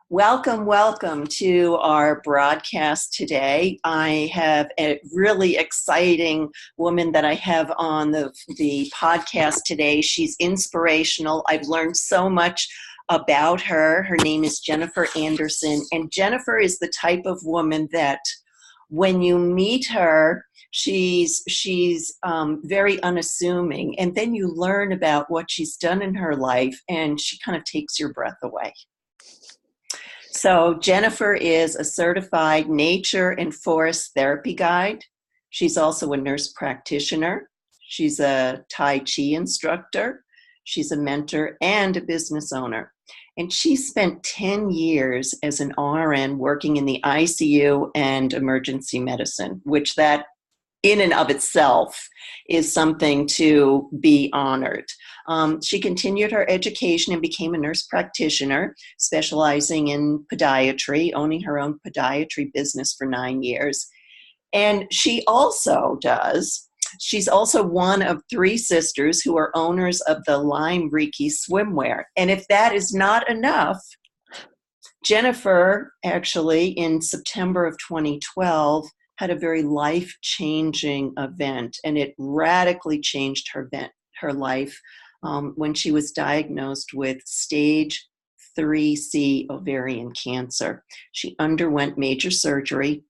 Welcome, welcome to our broadcast today. I have a really exciting woman that I have on the podcast today. She's inspirational. I've learned so much about her. Her name is Jennifer Anderson, and Jennifer is the type of woman that when you meet her, she's very unassuming, and then you learn about what she's done in her life, and she kind of takes your breath away. So Jennifer is a certified nature and forest therapy guide. She's also a nurse practitioner. She's a Tai Chi instructor. She's a mentor and a business owner. And she spent 10 years as an RN working in the ICU and emergency medicine, which that in and of itself is something to be honored. She continued her education and became a nurse practitioner, specializing in podiatry, owning her own podiatry business for 9 years. And she's also one of 3 sisters who are owners of the Lime Reiki swimwear. And if that is not enough, Jennifer actually in September of 2012 had a very life-changing event, and it radically changed her life when she was diagnosed with Stage IIIC Ovarian Cancer. She underwent major surgery,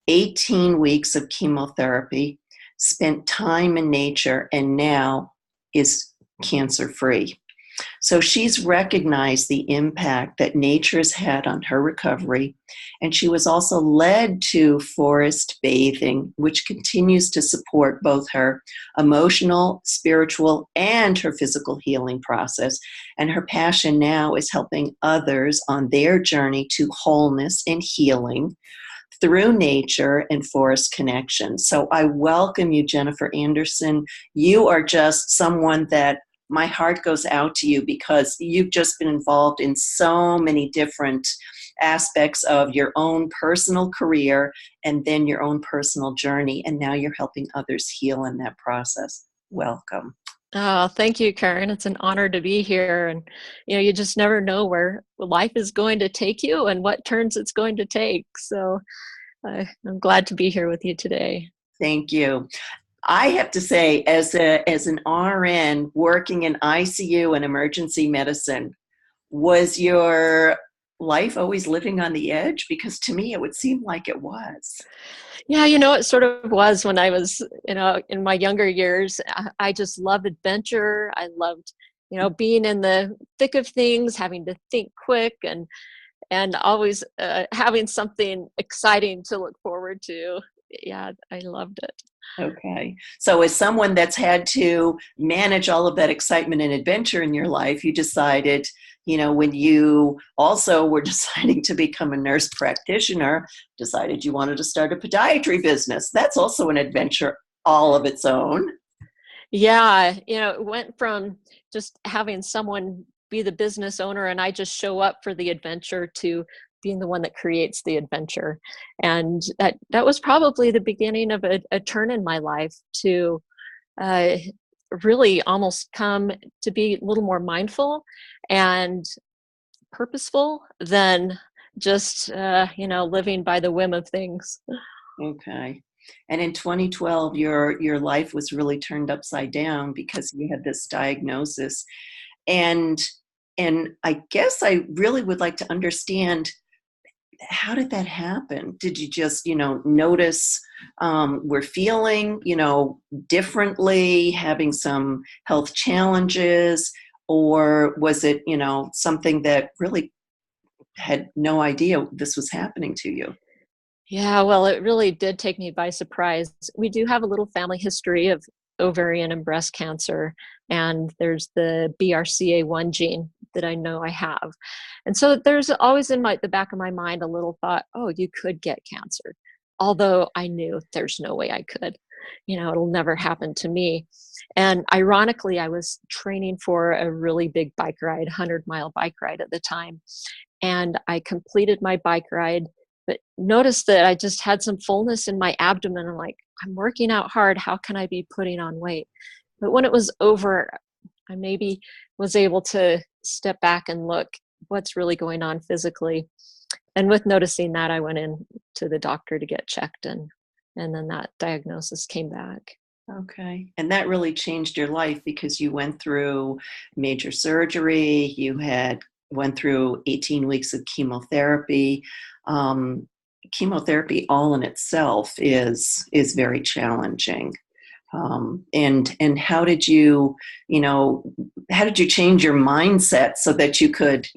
18 weeks of chemotherapy, spent time in nature, and now is cancer-free. So she's recognized the impact that nature has had on her recovery, and she was also led to forest bathing, which continues to support both her emotional, spiritual, and her physical healing process. And her passion now is helping others on their journey to wholeness and healing through nature and forest connection. So I welcome you, Jennifer Anderson. You are just someone that my heart goes out to you because you've just been involved in so many different aspects of your own personal career and then your own personal journey. And now you're helping others heal in that process. Welcome. Oh, thank you, Karen. It's an honor to be here. And, you just never know where life is going to take you and what turns it's going to take. So I'm glad to be here with you today. Thank you. I have to say, as an RN working in ICU and emergency medicine, was your life always living on the edge? Because to me, it would seem like it was. Yeah, it sort of was when I was, in my younger years. I just loved adventure. I loved, being in the thick of things, having to think quick and always having something exciting to look forward to. Yeah, I loved it. Okay. So as someone that's had to manage all of that excitement and adventure in your life, you decided, when you also were deciding to become a nurse practitioner, decided you wanted to start a podiatry business. That's also an adventure all of its own. Yeah, it went from just having someone be the business owner and I just show up for the adventure to being the one that creates the adventure. And that was probably the beginning of a turn in my life to really almost come to be a little more mindful and purposeful than just, living by the whim of things. Okay. And in 2012, your life was really turned upside down because you had this diagnosis. And I guess I really would like to understand, how did that happen? Did you just, notice we're feeling, differently, having some health challenges, or was it, something that really had no idea this was happening to you? Yeah, well, it really did take me by surprise. We do have a little family history of ovarian and breast cancer, and there's the BRCA1 gene that I know I have. And so there's always in the back of my mind a little thought, oh, you could get cancer. Although I knew there's no way I could. It'll never happen to me. And ironically, I was training for a really big bike ride, 100-mile bike ride at the time. And I completed my bike ride, but noticed that I just had some fullness in my abdomen. I'm like, I'm working out hard. How can I be putting on weight? But when it was over, I maybe was able to step back and look what's really going on physically. And with noticing that, I went in to the doctor to get checked, and then that diagnosis came back. Okay. And that really changed your life because you went through major surgery, went through 18 weeks of chemotherapy. Um, Chemotherapy all in itself is very challenging. And how did how did you change your mindset so that you could,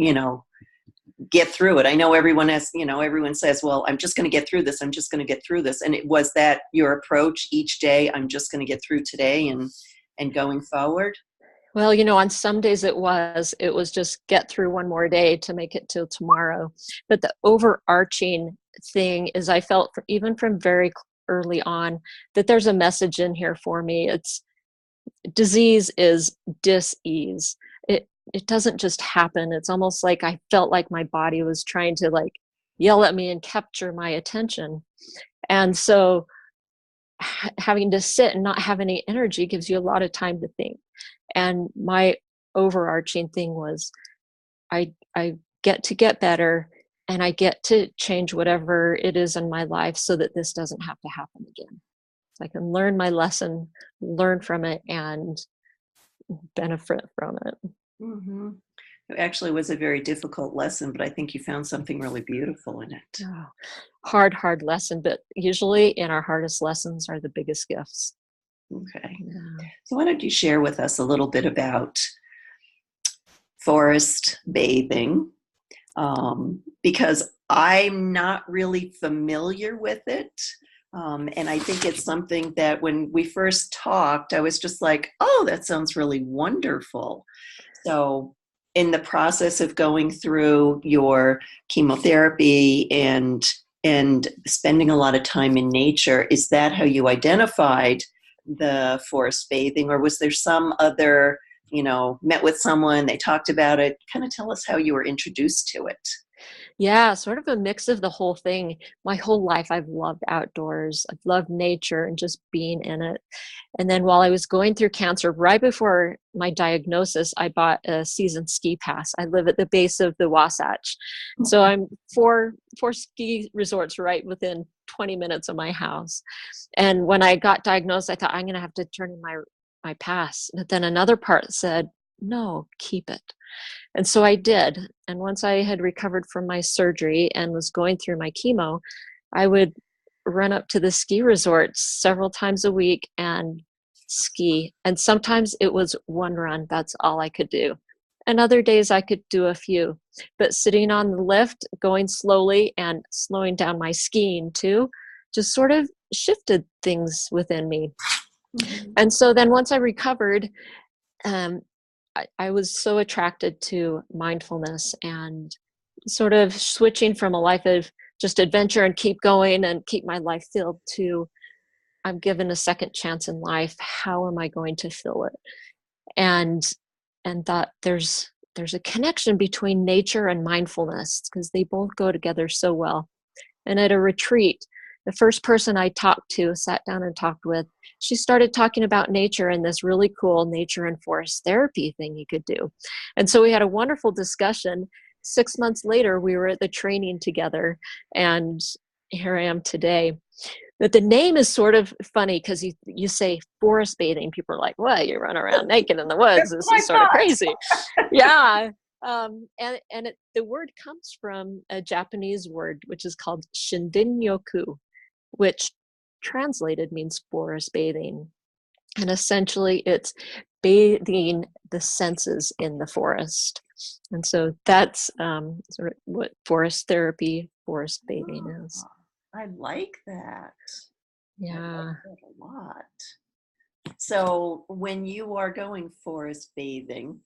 get through it? I know everyone says, well, I'm just going to get through this. I'm just going to get through this. And was that your approach each day? I'm just going to get through today and going forward? Well, on some days it was just get through one more day to make it till tomorrow. But the overarching thing is I felt even from very early on that there's a message in here for me. It's disease is dis-ease. It doesn't just happen. It's almost like I felt like my body was trying to like yell at me and capture my attention. And so having to sit and not have any energy gives you a lot of time to think. And my overarching thing was I get to get better, and I get to change whatever it is in my life so that this doesn't have to happen again. So I can learn my lesson, learn from it, and benefit from it. Mm-hmm. It actually was a very difficult lesson, but I think you found something really beautiful in it. Oh, hard lesson, but usually in our hardest lessons are the biggest gifts. Okay. Yeah. So why don't you share with us a little bit about forest bathing? Because I'm not really familiar with it. And I think it's something that when we first talked, I was just like, oh, that sounds really wonderful. So in the process of going through your chemotherapy and spending a lot of time in nature, is that how you identified the forest bathing, or was there some other, met with someone, they talked about it? Kind of tell us how you were introduced to it. Yeah, sort of a mix of the whole thing. My whole life, I've loved outdoors. I've loved nature and just being in it. And then while I was going through cancer, right before my diagnosis, I bought a season ski pass. I live at the base of the Wasatch. So I'm four ski resorts right within 20 minutes of my house. And when I got diagnosed, I thought I'm going to have to turn in my pass. But then another part said, no, keep it. And so I did. And once I had recovered from my surgery and was going through my chemo, I would run up to the ski resorts several times a week and ski. And sometimes it was one run. That's all I could do. And other days I could do a few. But sitting on the lift, going slowly and slowing down my skiing too, just sort of shifted things within me. Mm-hmm. And so then once I recovered, I was so attracted to mindfulness and sort of switching from a life of just adventure and keep going and keep my life filled to I'm given a second chance in life. How am I going to fill it? And thought there's a connection between nature and mindfulness because they both go together so well. And at a retreat, the first person I sat down and talked with, she started talking about nature and this really cool nature and forest therapy thing you could do. And so we had a wonderful discussion. 6 months later, we were at the training together, and here I am today. But the name is sort of funny because you say forest bathing. People are like, well, you run around naked in the woods. This is sort of crazy. Yeah. The word comes from a Japanese word, which is called shindin-yoku, which translated means forest bathing. And essentially it's bathing the senses in the forest. And so that's sort of what forest therapy, forest bathing is. I like that. Yeah. I like that a lot. So when you are going forest bathing,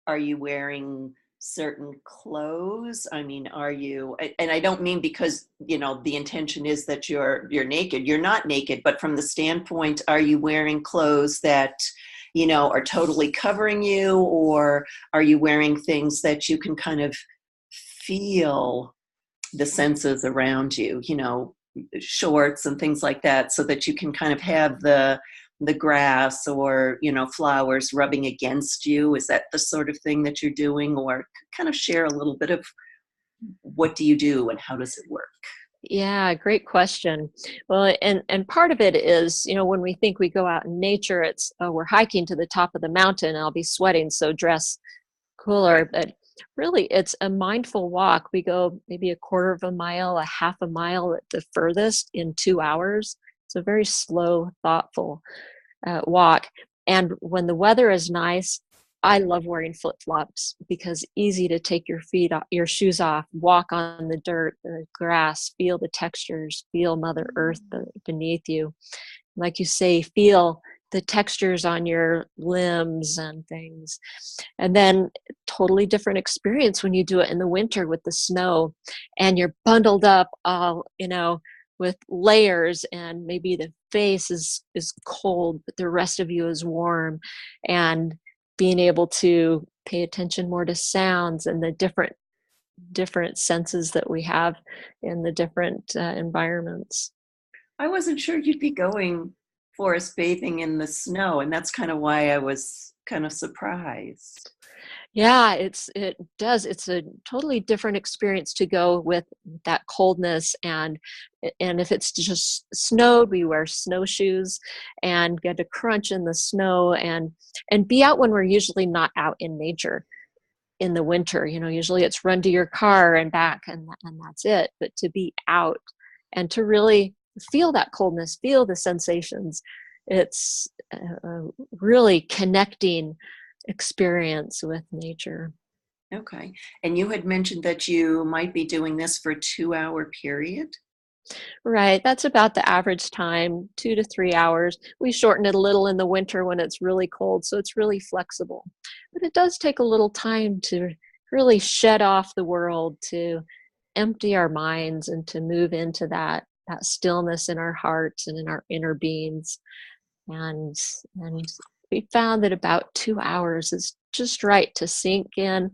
are you wearing certain clothes? I mean, are you, and I don't mean because, the intention is that you're naked. You're not naked, but from the standpoint, are you wearing clothes that, are totally covering you, or are you wearing things that you can kind of feel the senses around you, shorts and things like that, so that you can kind of have the the grass or, flowers rubbing against you? Is that the sort of thing that you're doing? Or kind of share a little bit of what do you do and how does it work? Yeah, great question. Well, and part of it is, when we think we go out in nature, it's, oh, we're hiking to the top of the mountain, I'll be sweating, so dress cooler. But really, it's a mindful walk. We go maybe a quarter of a mile, a half a mile at the furthest in 2 hours. It's a very slow, thoughtful walk. And when the weather is nice, I love wearing flip-flops because easy to take your shoes off, walk on the dirt, the grass, feel the textures, feel Mother Earth beneath you. Like you say, feel the textures on your limbs and things. And then totally different experience when you do it in the winter with the snow and you're bundled up all, with layers, and maybe the face is cold, but the rest of you is warm, and being able to pay attention more to sounds and the different senses that we have in the different environments. I wasn't sure you'd be going forest bathing in the snow, and that's kind of why I was kind of surprised. Yeah, it's a totally different experience to go with that coldness, and if it's just snowed, we wear snowshoes and get to crunch in the snow and be out when we're usually not out in nature in the winter. Usually it's run to your car and back, and that's it. But to be out and to really feel that coldness, feel the sensations, it's a really connecting experience with nature. Okay. And you had mentioned that you might be doing this for a 2-hour period? Right, that's about the average time, 2 to 3 hours. We shorten it a little in the winter when it's really cold, so it's really flexible. But it does take a little time to really shed off the world, to empty our minds, and to move into that stillness in our hearts and in our inner beings. And we found that about 2 hours is just right to sink in,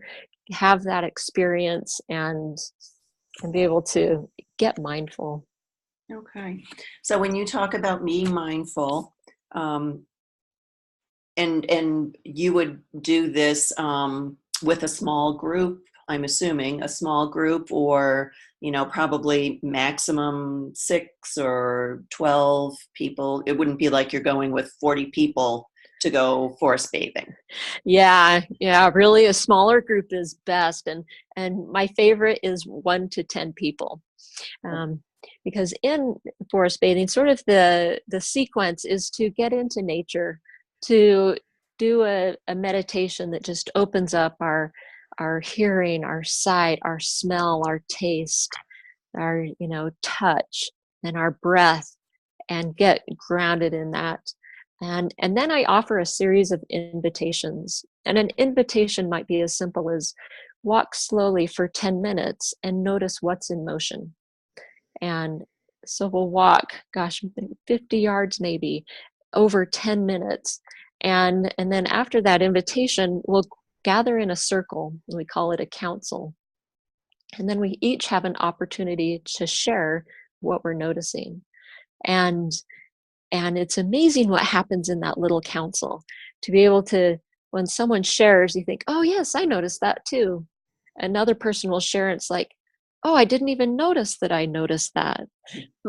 have that experience, and be able to get mindful. Okay. So when you talk about being mindful, um, and you would do this with a small group, I'm assuming a small group, or probably maximum 6 or 12 people. It wouldn't be like you're going with 40 people to go forest bathing. Yeah, really a smaller group is best, and my favorite is 1 to 10 people. Um, because in forest bathing, sort of the sequence is to get into nature, to do a meditation that just opens up our hearing, our sight, our smell, our taste, our touch, and our breath, and get grounded in that. And then I offer a series of invitations. And an invitation might be as simple as walk slowly for 10 minutes and notice what's in motion. And so we'll walk, 50 yards maybe, over 10 minutes. And then after that invitation, we'll gather in a circle. We call it a council. And then we each have an opportunity to share what we're noticing. And it's amazing what happens in that little council, to be able to, when someone shares, you think, oh yes, I noticed that too. Another person will share, and it's like, oh, I didn't even notice that I noticed that.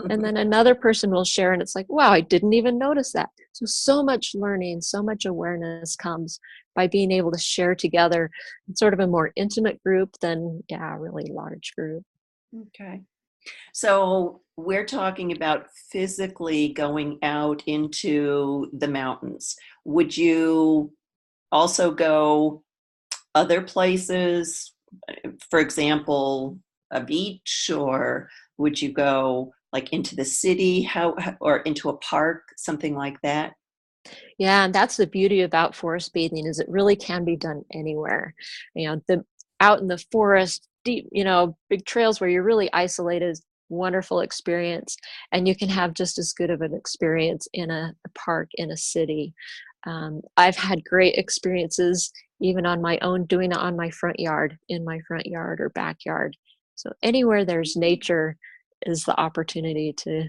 And then another person will share, and it's like, wow, I didn't even notice that. So much learning, so much awareness comes by being able to share together. It's sort of a more intimate group than, a really large group. Okay. So we're talking about physically going out into the mountains. Would you also go other places, for example, a beach, or would you go like into the city, or into a park, something like that? Yeah, and that's the beauty about forest bathing, is it really can be done anywhere. The out in the forest, deep, big trails where you're really isolated is wonderful experience, and you can have just as good of an experience in a park in a city. I've had great experiences even on my own, doing it on my front yard, in my front yard or backyard. So anywhere there's nature is the opportunity to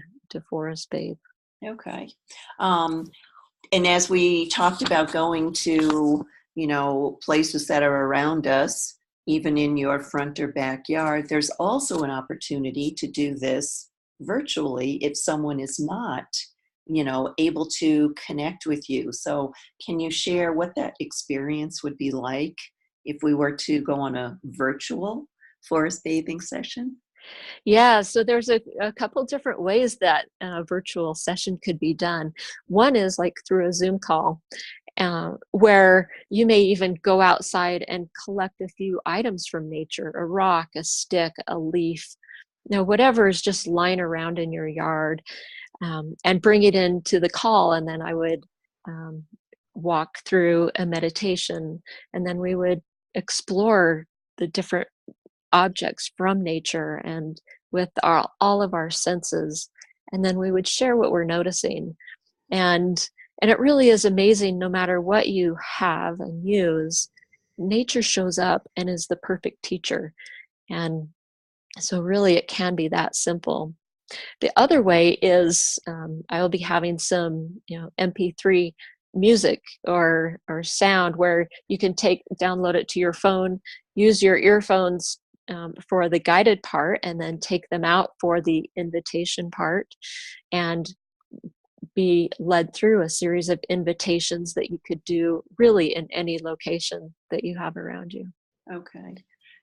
forest bathe. Okay. Um, And as we talked about going to, places that are around us, even in your front or backyard, there's also an opportunity to do this virtually if someone is not, able to connect with you. So can you share what that experience would be like if we were to go on a virtual forest bathing session? Yeah, so there's a couple different ways that a virtual session could be done. One is like through a Zoom call, where you may even go outside and collect a few items from nature, a rock, a stick, a leaf, whatever is just lying around in your yard, and bring it into the call. And then I would um, walk through a meditation, and then we would explore the different objects from nature and with all of our senses. And then we would share what we're noticing. And it really is amazing, no matter what you have and use, nature shows up and is the perfect teacher. And so really it can be that simple. The other way is I will be having some, MP3 music or sound where you can download it to your phone, use your earphones for the guided part, and then take them out for the invitation part, and be led through a series of invitations that you could do really in any location that you have around you. Okay.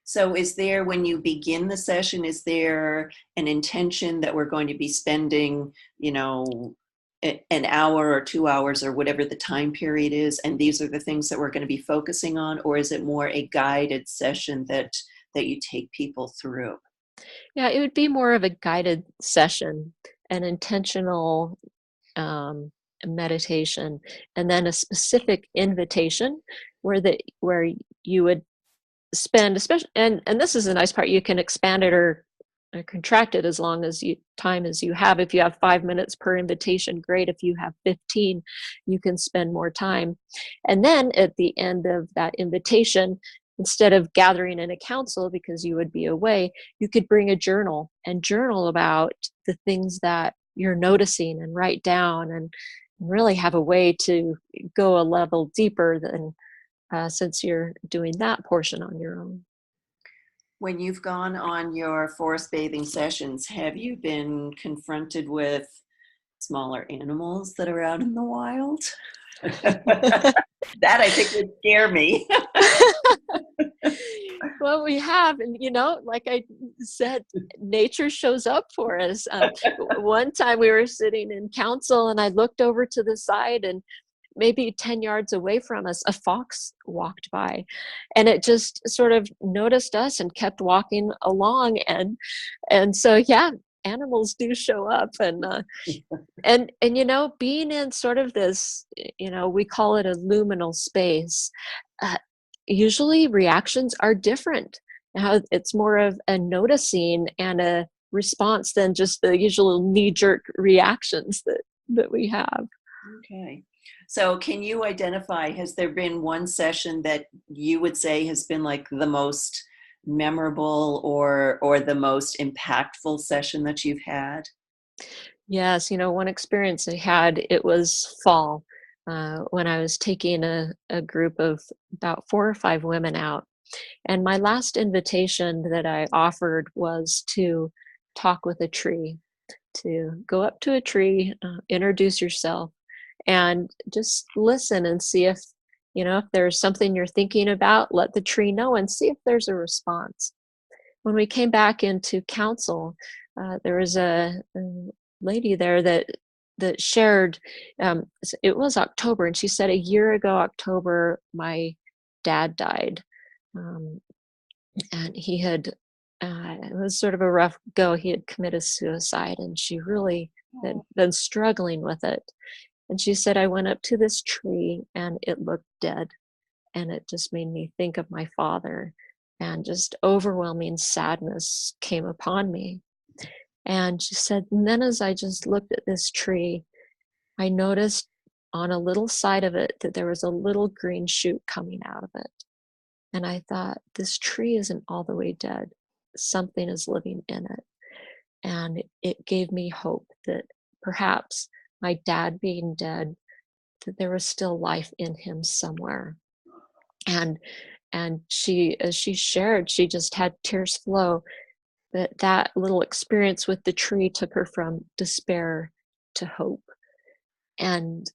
So is there, when you begin the session, is there an intention that we're going to be spending, an hour or 2 hours or whatever the time period is, and these are the things that we're going to be focusing on? Or is it more a guided session that you take people through? Yeah, it would be more of a guided session, an intentional meditation, and then a specific invitation where you would spend, especially, and this is the nice part, you can expand it or contract it as long as time as you have. If you have 5 minutes per invitation, great. If you have 15, you can spend more time. And then at the end of that invitation, instead of gathering in a council because you would be away, you could bring a journal and journal about the things that you're noticing and write down, and really have a way to go a level deeper than since you're doing that portion on your own. When you've gone on your forest bathing sessions, have you been confronted with smaller animals that are out in the wild? That I think would scare me. Well, we have, and like I said, nature shows up for us. One time we were sitting in council, and I looked over to the side, and maybe 10 yards away from us, a fox walked by, and it just sort of noticed us and kept walking along. And so, yeah, animals do show up. And being in sort of this, we call it a luminal space, uh, usually reactions are different. Now it's more of a noticing and a response than just the usual knee-jerk reactions that we have. Okay. So can you identify, has there been one session that you would say has been like the most memorable or the most impactful session that you've had? Yes, one experience I had, it was fall, when I was taking a group of about 4 or 5 women out. And my last invitation that I offered was to talk with a tree, to go up to a tree, introduce yourself, and just listen and see if there's something you're thinking about, let the tree know and see if there's a response. When we came back into council, there was a lady there that shared. It was October, and she said, a year ago October, my dad died, um, and he had. It was sort of a rough go. He had committed suicide, and she really had been struggling with it. And she said, I went up to this tree and it looked dead. And it just made me think of my father, and just overwhelming sadness came upon me. And she said, and then as I just looked at this tree, I noticed on a little side of it that there was a little green shoot coming out of it. And I thought, this tree isn't all the way dead. Something is living in it. And it gave me hope that perhaps my dad being dead, that there was still life in him somewhere. And she, as she shared, she just had tears flow. That little experience with the tree took her from despair to hope. And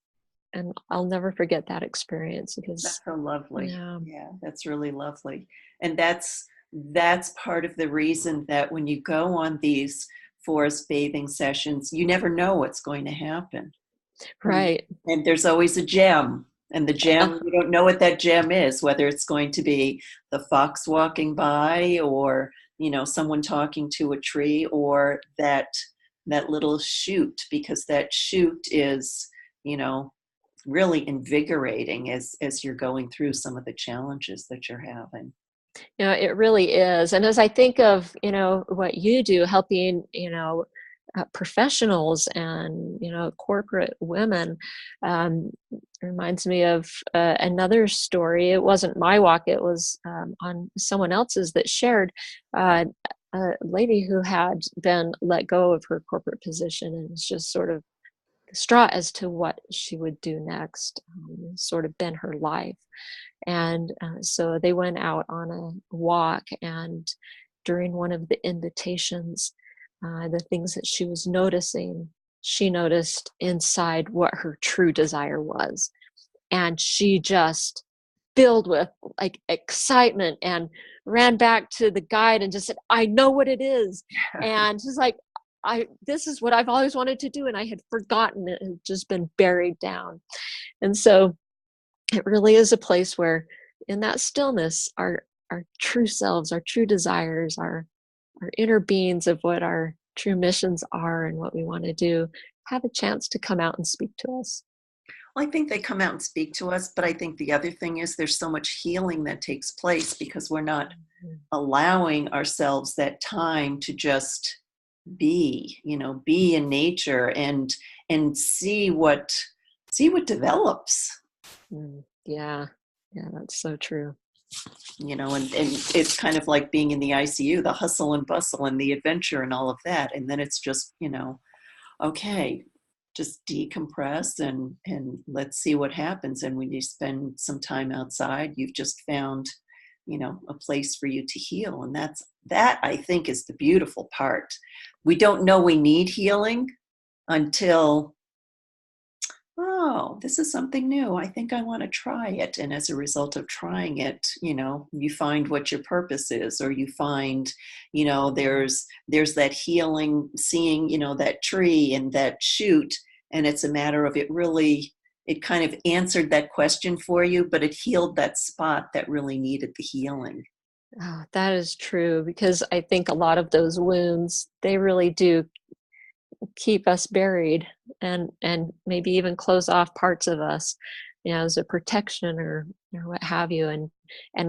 I'll never forget that experience, because That's so lovely. yeah. Yeah, that's really lovely. And that's part of the reason that when you go on these forest bathing sessions, you never know what's going to happen. And, Right. and there's always a gem. And the gem, you don't know what that gem is, whether it's going to be the fox walking by, or, someone talking to a tree, or that little shoot, because that shoot is, really invigorating as you're going through some of the challenges that you're having. It really is. And as I think of, what you do, helping, professionals and, corporate women, reminds me of another story. It wasn't my walk, it was on someone else's that shared a lady who had been let go of her corporate position and was just sort of distraught as to what she would do next. Sort of been her life. And so they went out on a walk, and during one of the invitations, the things that she was noticing, she noticed inside what her true desire was. And she just filled with like excitement and ran back to the guide and just said, I know what it is. And she's like, this is what I've always wanted to do. And I had forgotten it, had just been buried down. And so it really is a place where in that stillness, our true selves, our true desires, our inner beings of what our true missions are and what we want to do have a chance to come out and speak to us. Well, I think they come out and speak to us, but I think the other thing is there's so much healing that takes place because we're not allowing ourselves that time to just be in nature and see what develops. Yeah, that's so true. And it's kind of like being in the ICU, the hustle and bustle and the adventure and all of that. And then it's just, okay, just decompress and let's see what happens. And when you spend some time outside, you've just found, a place for you to heal. And that I think is the beautiful part. We don't know we need healing until, oh, this is something new. I think I want to try it. And as a result of trying it, you find what your purpose is, or you find, there's that healing, seeing, that tree and that shoot. And it's a matter of it kind of answered that question for you, but it healed that spot that really needed the healing. Oh, that is true, because I think a lot of those wounds, they really do keep us buried and maybe even close off parts of us, as a protection or what have you. And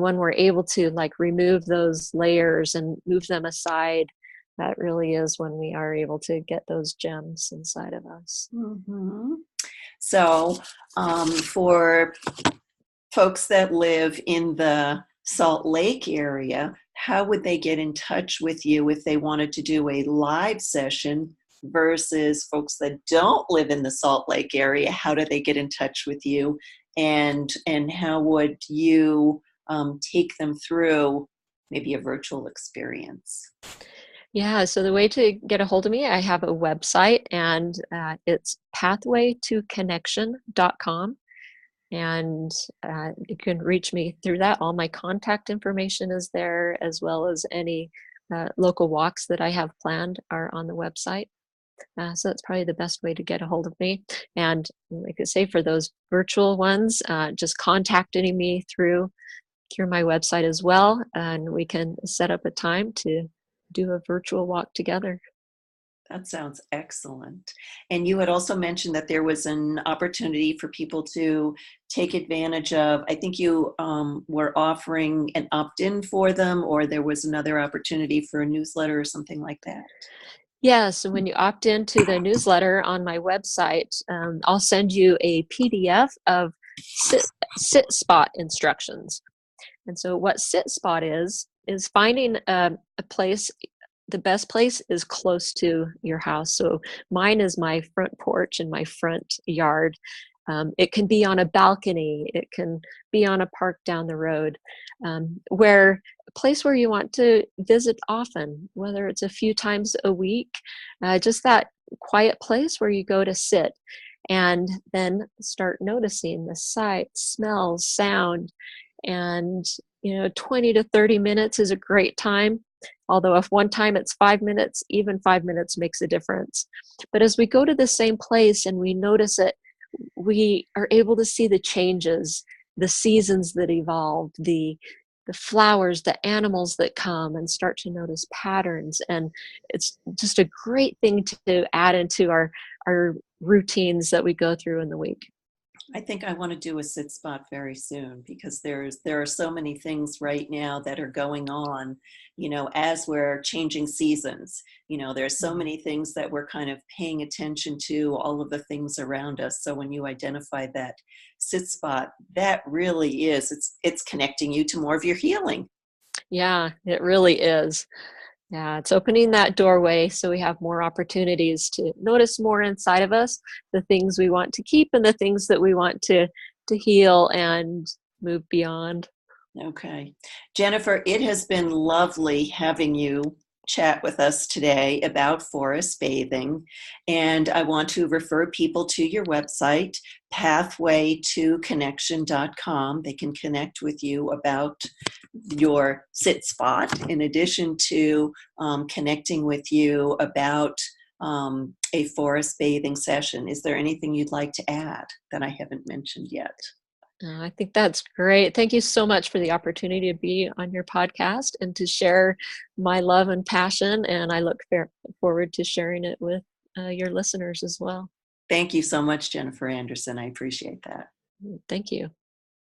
when we're able to like remove those layers and move them aside, that really is when we are able to get those gems inside of us. Mm-hmm. So for folks that live in the Salt Lake area, how would they get in touch with you if they wanted to do a live session versus folks that don't live in the Salt Lake area? How do they get in touch with you? And how would you take them through maybe a virtual experience? Yeah, so the way to get a hold of me, I have a website, and it's pathwaytoconnection.com. And you can reach me through that. All my contact information is there, as well as any local walks that I have planned are on the website. So that's probably the best way to get a hold of me. And like I say, for those virtual ones, just contacting me through my website as well, and we can set up a time to do a virtual walk together. That sounds excellent. And you had also mentioned that there was an opportunity for people to take advantage of, I think you were offering an opt-in for them, or there was another opportunity for a newsletter or something like that. Yeah, so when you opt into the newsletter on my website, I'll send you a PDF of sit spot instructions. And so what sit spot is finding a place. The best place is close to your house. So mine is my front porch in my front yard. It can be on a balcony. It can be on a park down the road, where a place where you want to visit often, whether it's a few times a week, just that quiet place where you go to sit and then start noticing the sights, smells, sound. And 20 to 30 minutes is a great time. Although if one time it's 5 minutes, even 5 minutes makes a difference. But as we go to the same place and we notice it, we are able to see the changes, the seasons that evolve, the flowers, the animals that come, and start to notice patterns. And it's just a great thing to add into our routines that we go through in the week. I think I want to do a sit spot very soon, because there are so many things right now that are going on, as we're changing seasons. There's so many things that we're kind of paying attention to, all of the things around us. So when you identify that sit spot, that really is, it's connecting you to more of your healing. Yeah, it really is. Yeah, it's opening that doorway so we have more opportunities to notice more inside of us, the things we want to keep and the things that we want to heal and move beyond. Okay. Jennifer, it has been lovely having you chat with us today about forest bathing. And I want to refer people to your website, pathway2connection.com. They can connect with you about your sit spot, in addition to connecting with you about a forest bathing session. Is there anything you'd like to add that I haven't mentioned yet? I think that's great. Thank you so much for the opportunity to be on your podcast and to share my love and passion. And I look forward to sharing it with your listeners as well. Thank you so much, Jennifer Anderson. I appreciate that. Thank you.